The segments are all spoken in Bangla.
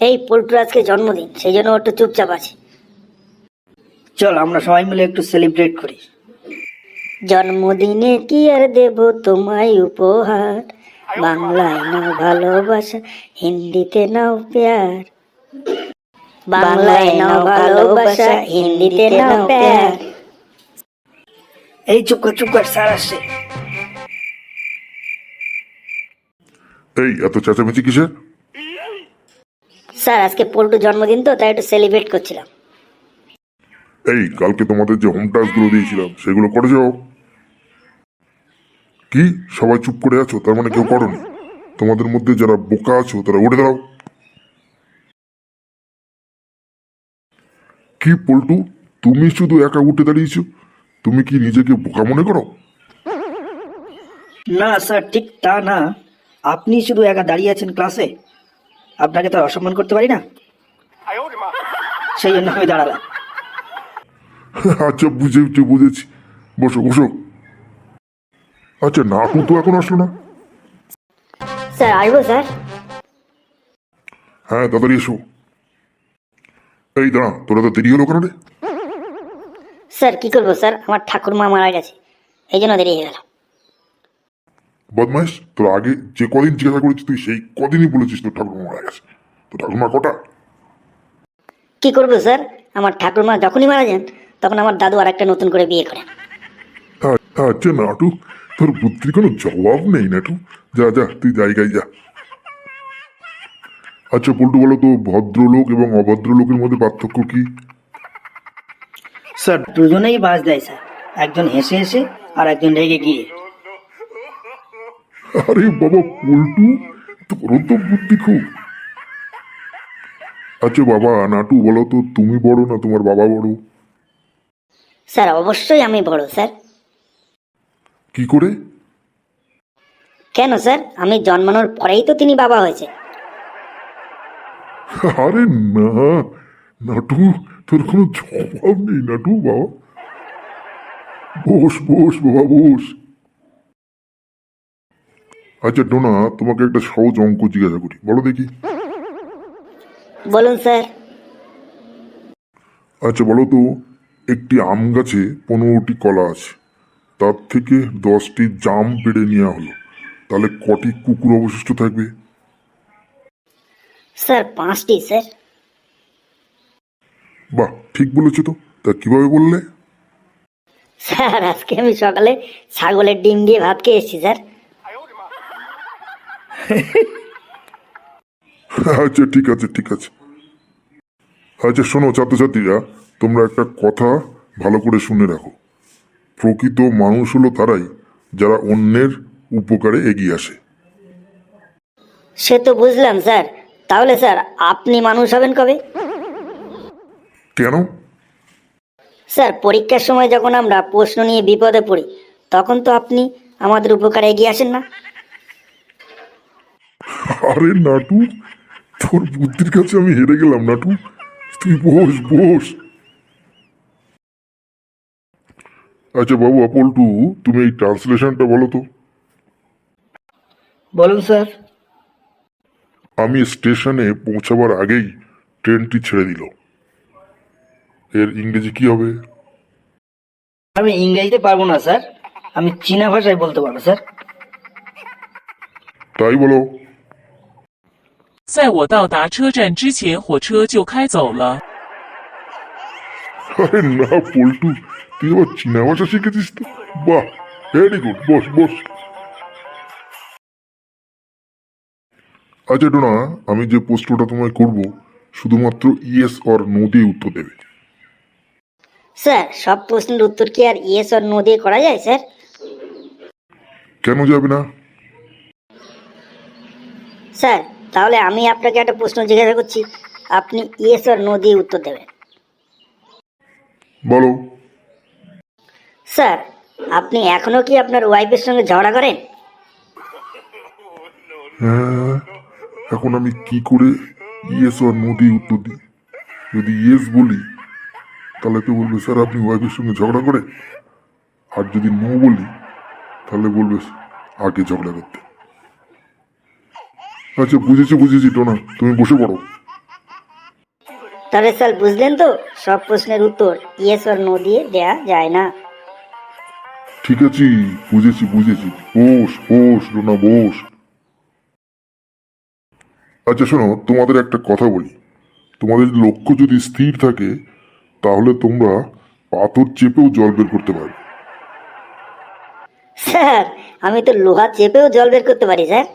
এই পল্টুর আজকে জন্মদিন, সেই জন্য ও একটু চুপচাপ আছে। চল আমরা সবাই মিলে একটু সেলিব্রেট করি। জন্মদিনে কি আর দেব তোমায় উপহার, বাংলায় নাও ভালোবাসা, হিন্দিতে নাও প্যার। বাংলায় নাও ভালোবাসা, হিন্দিতে নাও প্যার। এই চুপ কর, স্যার আসছে। এই এত চেঁচামেচি কিসের? স্যার আজকে পল্টুর জন্মদিন তো, তাই একটু সেলিব্রেট করছিলাম। এই কালকে তোমাদের যে হোম টাস্কগুলো দিয়েছিলাম সেগুলো করে যাও। কি সবাই চুপ করে আছো? তার মানে কেউ করনি? তোমাদের মধ্যে যারা বোকা আছো তারা উঠে দাঁড়াও। কি পল্টু, তুমি শুধু একা উঠে দাঁড়িয়েছো? তুমি কি নিজেকে বোকা মনে করো? না স্যার, ঠিক তা না। আপনি শুধু একা দাঁড়িয়ে আছেন ক্লাসে, আপনাকে তো আর অসম্মান করতে পারি না, সেই জন্য আমি দাঁড়ালাম। আচ্ছা বুঝেছি। বসো বসো। আচ্ছা নাটু তো এখন আসলো না। স্যার আসবো স্যার? হ্যাঁ তাড়াতাড়ি এসো। এই দাঁড়া, তোরা তো দেরি হলো কেন রে? স্যার কি করবো স্যার, আমার ঠাকুরমা মারা গেছে, এই জন্য দেরি হয়ে গেল। বদমাইশ, তোর আগে যে কদিন জিজ্ঞাসা করেছিস তুই সেই কদিনই বলেছিস তোর ঠাকুরমা মারা গেছে। তোর ঠাকুরমা কটা? কি করবো স্যার, আমার ঠাকুরমা যখনই মারা যান তখন আমার দাদু আর একটা নতুন করে বিয়ে করেন। আচ্ছা নাটু, তোর বুদ্ধির কোনো জবাব নেই নাটু। যা তুই জায়গায় যা। আচ্ছা পল্টু বলো তো, ভদ্রলোক এবং অভদ্রলোকের মধ্যে পার্থক্য কি? স্যার দুজনেই বাস দেয় স্যার, একজন হেসে হেসে আর একজন রেগে গিয়ে। আরে বাবা পল্টু, তোরও তো বুদ্ধি খুব। আচ্ছা বাবা নাটু বলো তো, তুমি বড় না তোমার বাবা বড়? স্যার অবশ্যই আমি বড় স্যার। কি করে? কেন স্যার, আমি জন্মানোর পরেই তো তিনি বাবা হয়েছে। আরে না নাটু, তোর কোনো জবাব নেই নাটু বাবা। বস বাবা বস। আচ্ছা টোনা, তোমাকে একটা সহজ অঙ্ক জিজ্ঞাসা করি, বলো দেখি। বলুন স্যার। আচ্ছা বলো তো, একটি আম গাছে 15টি কলা আছে, তার থেকে 10টি জাম পেড়ে নেওয়া হলো, তাহলে কটি কুকুর অবশিষ্ট থাকবে? স্যার 5টি স্যার। বাহ, ঠিক বলেছো তো। তা কিভাবে বললে? স্যার আজকে আমি সকালে ছাগলের ডিম দিয়ে ভাত খেয়ে এসেছি স্যার। আচ্ছা ঠিক আছে। আচ্ছা শোনো ছাত্রছাত্রীরা, তোমরা একটা কথা ভালো করে শুনে রাখো। প্রকৃত মানুষ হলো তারাই যারা অন্যের উপকারে এগিয়ে আসে। সে তো বুঝলাম স্যার, তাহলে স্যার আপনি মানুষ হবেন কবে? কেন? স্যার পরীক্ষার সময় যখন আমরা প্রশ্ন নিয়ে বিপদে পড়ি, তখন তো আপনি আমাদের উপকারে এগিয়ে আসেন না। আরে নাটু, তোর বুদ্ধির কাছে আমি হেরে গেলাম নাটু। তুই বস। আচ্ছা বাবু পল্টু, তুমি এই ট্রান্সলেশনটা বলো তো। বলুন স্যার। আমি স্টেশনে পৌঁছাবার আগেই ট্রেনটি ছেড়ে দিল, এর ইংরেজি কি হবে? আমি ইংরেজিতে পারবো না স্যার, আমি চীনা ভাষায় বলতে পারবো স্যার। তাই বলো।在我到达车站之前，火车就开走了。 আরে না পল্টু, তুই আবার চীনা ভাষা শিখেছিস তো? বাহ, ভেরি গুড। বস। আচ্ছা টোনা, আমি যে প্রশ্নটা তোমায় করব শুধুমাত্র ইয়েস অর নো দিয়ে উত্তর দেবে। স্যার সব প্রশ্নের উত্তর কি আর ইয়েস অর নো দিয়ে করা যায় স্যার? কেন যাবে না? স্যার তাহলে আমি আপনাকে একটা প্রশ্ন জিজ্ঞাসা করছি, আপনি ইয়েস অর নো দিয়ে উত্তর দেবেন। বলো। স্যার আপনি এখনো কি আপনার ওয়াইফের সঙ্গে ঝগড়া করেন? হ্যাঁ, এখন আমি কি করে ইয়েস অর নো দিয়ে উত্তর দিই? যদি ইয়েস বলি তাহলে তো বলবে স্যার আপনি ওয়াইফের সঙ্গে ঝগড়া করে, আর যদি নো বলি তাহলে বলবে আগে ঝগড়া করতে। আচ্ছা বুঝেছি টোনা, তুমি বসে পড়ো। তাহলে স্যার বুঝলেন তো, সব প্রশ্নের উত্তর ইয়েস অর নো দিয়ে দেয়া যায় না। ঠিক আছে, বুঝেছি বুঝেছি। বস বস রুনা, বস। আচ্ছা শোনো, তোমাদের একটা কথা বলি। তোমাদের লক্ষ্য যদি স্থির থাকে তাহলে তোমরা পাথর চেপেও জল বের করতে পারবে। স্যার আমি তো লোহা চেপেও জল বের করতে পারি স্যার।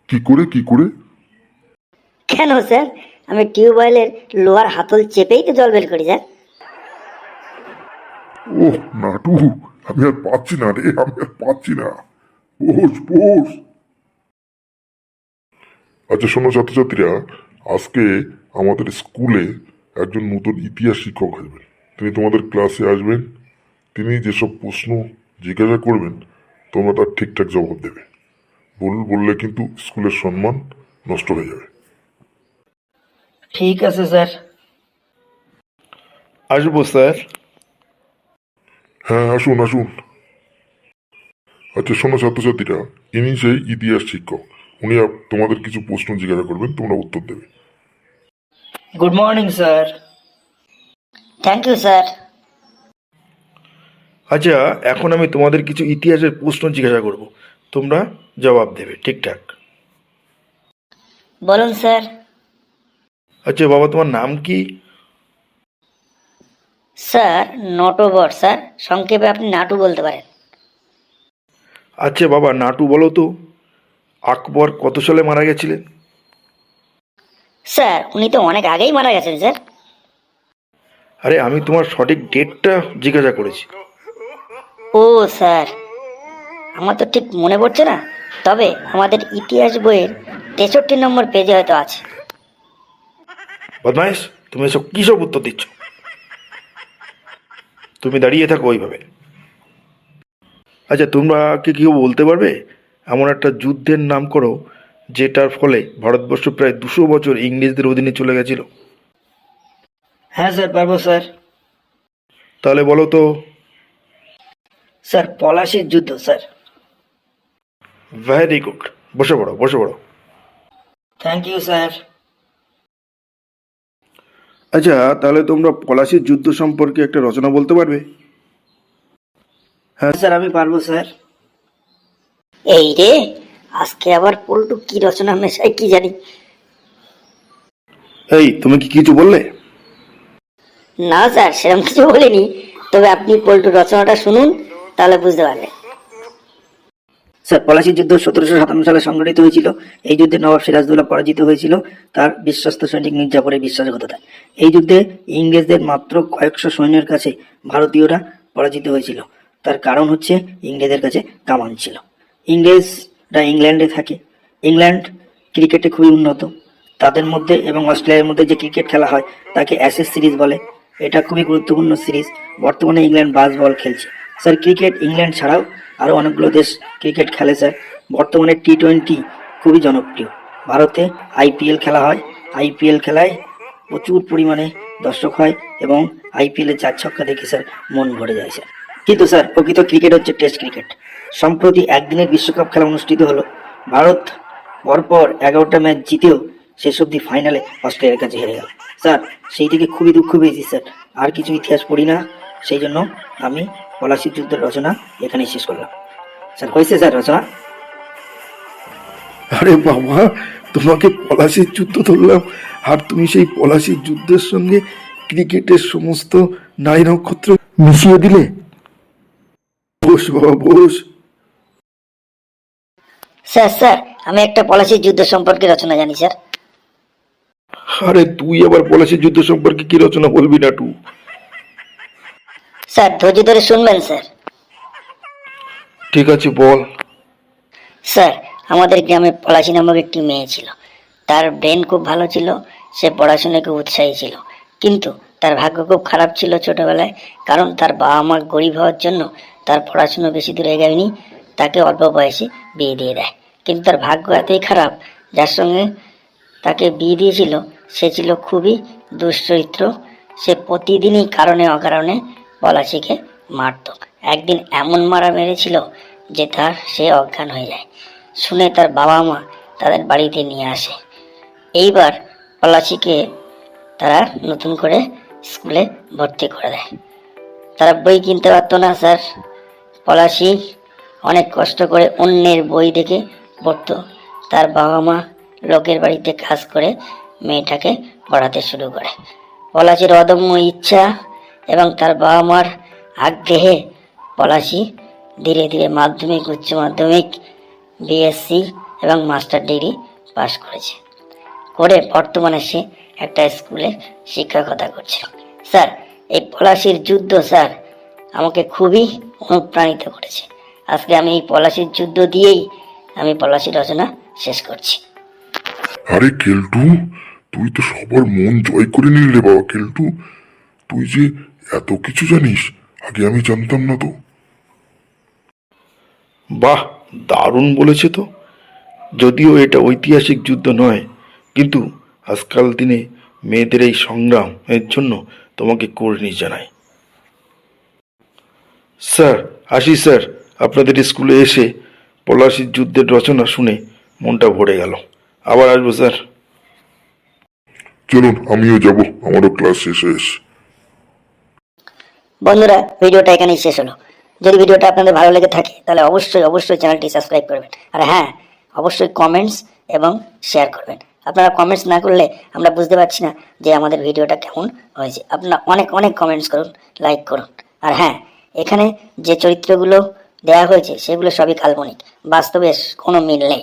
কি করে কি করে? কেন স্যার, আমি টিউবওয়েলের লোহার হাতল চেপেই তো জল বের করি স্যার। ওহ নাটু, আমি আর পাচ্ছি না রে, আমি আর পাচ্ছি না। বস বস। আচ্ছা শোনো ছাত্রছাত্রীরা, আজকে আমাদের স্কুলে একজন নতুন ইতিহাস শিক্ষক আসবেন। তিনি তোমাদের ক্লাসে আসবেন। তিনি যেসব প্রশ্ন জিজ্ঞাসা করবেন তোমরা তার ঠিকঠাক জবাব দেবে। বললে কিন্তু স্কুলের সম্মান নষ্ট হয়ে যাবে। ঠিক আছে স্যার। আসবো স্যার। হ্যাঁ আসুন আসুন। আচ্ছা শোনো ছাত্রছাত্রীরা, ইনি সেই ইতিহাস শিক্ষক। উনি তোমাদের কিছু প্রশ্ন জিজ্ঞাসা করবেন, তোমরা উত্তর দেবে। Good morning sir. Thank you sir. আচ্ছা, এখন আমি তোমাদের কিছু ইতিহাসের প্রশ্ন জিজ্ঞাসা করব, তোমরা জবাব দেবে ঠিকঠাক। বলুন স্যার। আচ্ছা বাবা, তোমার নাম কি? স্যার নটবর স্যার, সংক্ষেপে আপনি নাটু বলতে পারেন। আচ্ছা বাবা, নাটু বলো তো, আকবর কত সালে মারা গেছিলেন? স্যার উনি তো অনেক আগেই মারা গেছেন স্যার। আরে আমি তোমার সঠিক ডেটটা জিজ্ঞাসা করেছি। ও স্যার, আমার তো ঠিক মনে পড়ছে না, তবে আমাদের ইতিহাস বইয়ের 63 নম্বর পেজে হয়তো আছে। বদমাইশ, তুমি এসব কী সব উত্তর দিচ্ছ? তুমি দাঁড়িয়ে থাকো ওইভাবে। আচ্ছা, তোমরা কি কেউ বলতে পারবে এমন একটা যুদ্ধের নাম করো যেটার ফলে ভারতবর্ষ প্রায় 200 বছর ইংরেজদের অধীনে চলে গেছিল? হ্যাঁ স্যার, পারবো স্যার। তাহলে বলো তো। স্যার পলাশির যুদ্ধ স্যার। ভেরি গুড, বসে পড়ো বসে পড়ো। Thank you sir. আচ্ছা, তাহলে তোমরা পলাশির যুদ্ধ সম্পর্কে একটা রচনা বলতে পারবে? হ্যাঁ স্যার, আমি পারবো স্যার। এই রে, আজকে আবার পল্টু কি রচনা মেশাই কি জানি। এই, তুমি কি কিছু বললে? না স্যার, সেরকম কিছু বলিনি, তবে আপনি পল্টু রচনাটা শুনুন, তাহলে বুঝতে পারবেন। স্যার পলাশির যুদ্ধ 1757 সালে সংঘটিত হয়েছিল। এই যুদ্ধে নবাব সিরাজদৌল্লা পরাজিত হয়েছিল তার বিশ্বস্ত সৈনিক মির্জাপুরের বিশ্বাসঘাতকতায়। এই যুদ্ধে ইংরেজদের মাত্র কয়েকশো সৈন্যের কাছে ভারতীয়রা পরাজিত হয়েছিল। তার কারণ হচ্ছে ইংরেজদের কাছে কামান ছিল। ইংরেজরা ইংল্যান্ডে থাকে। ইংল্যান্ড ক্রিকেটে খুবই উন্নত। তাদের মধ্যে এবং অস্ট্রেলিয়ার মধ্যে যে ক্রিকেট খেলা হয় তাকে অ্যাশেজ সিরিজ বলে। এটা খুবই গুরুত্বপূর্ণ সিরিজ। বর্তমানে ইংল্যান্ড 22 বল খেলছে। স্যার ক্রিকেট ইংল্যান্ড ছাড়াও আরও অনেকগুলো দেশ ক্রিকেট খেলে স্যার। বর্তমানে টি-20 খুবই জনপ্রিয়। ভারতে আইপিএল খেলা হয়। আইপিএল খেলায় প্রচুর পরিমাণে দর্শক হয় এবং আইপিএলের 4 ছক্কা দেখে স্যার মন ভরে যায় স্যার। কিন্তু স্যার প্রকৃত ক্রিকেট হচ্ছে টেস্ট ক্রিকেট। সম্প্রতি একদিনের বিশ্বকাপ খেলা অনুষ্ঠিত হলো। ভারত পরপর 11টা ম্যাচ জিতেও শেষ অবধি ফাইনালে অস্ট্রেলিয়ার কাছে হেরে গেল স্যার। সেই থেকে খুবই দুঃখ পেয়েছি স্যার। আর কিছু ইতিহাস পড়ি না, সেই জন্য আমি পলাশির যুদ্ধের রচনা এখানেই শেষ করলাম স্যার। হয়েছে স্যার রচনা? আরে বাবা, তোমাকে পলাশির যুদ্ধ ধরলাম আর তুমি সেই পলাশির যুদ্ধের সঙ্গে ক্রিকেটের সমস্ত নারী নক্ষত্র মিশিয়ে দিলে। বস বাবা বস। স্যার স্যার, আমি একটা পলাশির যুদ্ধ সম্পর্কে রচনা জানি স্যার। আরে তুই আবার পলাশির যুদ্ধ সম্পর্কে কি রচনা বলবি নাটু? স্যার ধৈর্য ধরে শুনবেন স্যার। ঠিক আছে বল। স্যার আমাদের গ্রামে পলাশী নামক একটি মেয়ে ছিল। তার ব্রেন খুব ভালো ছিল, সে পড়াশোনায় খুব উৎসাহী ছিল। কিন্তু তার ভাগ্য খুব খারাপ ছিল ছোটবেলায়, কারণ তার বাবা মা গরিব হওয়ার জন্য তার পড়াশুনো বেশি দূর এগোয়নি, তাকে অল্প বয়সে বিয়ে দিয়ে দেয়। কিন্তু তার ভাগ্য এতই খারাপ, যার সঙ্গে তাকে বিয়ে দিয়েছিল সে ছিল খুবই দুশ্চরিত্র। সে প্রতিদিনই কারণে অকারণে পলাশীকে মারত। একদিন এমন মারা মেরেছিল যে সে অজ্ঞান হয়ে যায়। শুনে তার বাবা মা তাদের বাড়িতে নিয়ে আসে। এইবার পলাশীকে তারা নতুন করে স্কুলে ভর্তি করে দেয়। তারা বই কিনতে পারতো না স্যার। পলাশী অনেক কষ্ট করে অন্যের বই দেখে পড়তো। তার বাবা মা লোকের বাড়িতে কাজ করে মেয়েটাকে পড়াতে শুরু করে। পলাশীর অদম্য ইচ্ছা এবং তার বাবা মার আগ্রহে পলাশী ধীরে ধীরে মাধ্যমিক, উচ্চ মাধ্যমিক, বিএসসি এবং মাস্টার ডিগ্রি পাশ করেছে। করে বর্তমানে সে একটা স্কুলে শিক্ষকতা করছে। স্যার, এই পলাশীর যুদ্ধ স্যার আমাকে খুবই অনুপ্রাণিত করেছে। আজকে আমি এই পলাশীর যুদ্ধ দিয়েই আমি পলাশী রচনা শেষ করছি। আরে কেলটু, তুই তো সবার মন জয় করে নিলি রে বাবা। কেলটু, তুই যে এত কিছু জানিস, আগে আমি জানতাম না তো। বাহ, দারুণ বলেছে তো। যদিও এটা ঐতিহাসিক যুদ্ধ নয়, কিন্তু আজকাল দিনে মেয়েদের এই সংগ্রাম এর জন্য তোমাকে কর্নি জানাই। স্যার, আসি স্যার। আপনাদের স্কুলে এসে পলাশীর যুদ্ধের রচনা শুনে মনটা ভরে গেল। আবার আসবো স্যার। চলুন, আমিও যাব, আমারও ক্লাস শেষ হয়েছে। বন্ধুরা, ভিডিওটা এখানেই শেষ হলো। যদি ভিডিওটা আপনাদের ভালো লেগে থাকে তাহলে অবশ্যই অবশ্যই চ্যানেলটি সাবস্ক্রাইব করবেন। আর হ্যাঁ, অবশ্যই কমেন্টস এবং শেয়ার করবেন। আপনারা কমেন্টস না করলে আমরা বুঝতে পারছি না যে আমাদের ভিডিওটা কেমন হয়েছে। আপনারা অনেক অনেক কমেন্টস করুন, লাইক করুন। আর হ্যাঁ, এখানে যে চরিত্রগুলো দেওয়া হয়েছে সেগুলো সবই কাল্পনিক, বাস্তবে কোনো মিল নেই।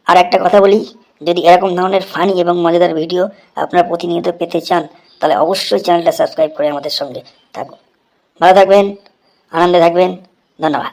আর একটা কথা বলি, যদি এরকম ধরনের ফানি এবং মজাদার ভিডিও আপনারা প্রতিনিয়ত পেতে চান তাহলে অবশ্যই চ্যানেলটা সাবস্ক্রাইব করে আমাদের সঙ্গে থাকুন। ভালো থাকবেন, আনন্দে থাকবেন। ধন্যবাদ।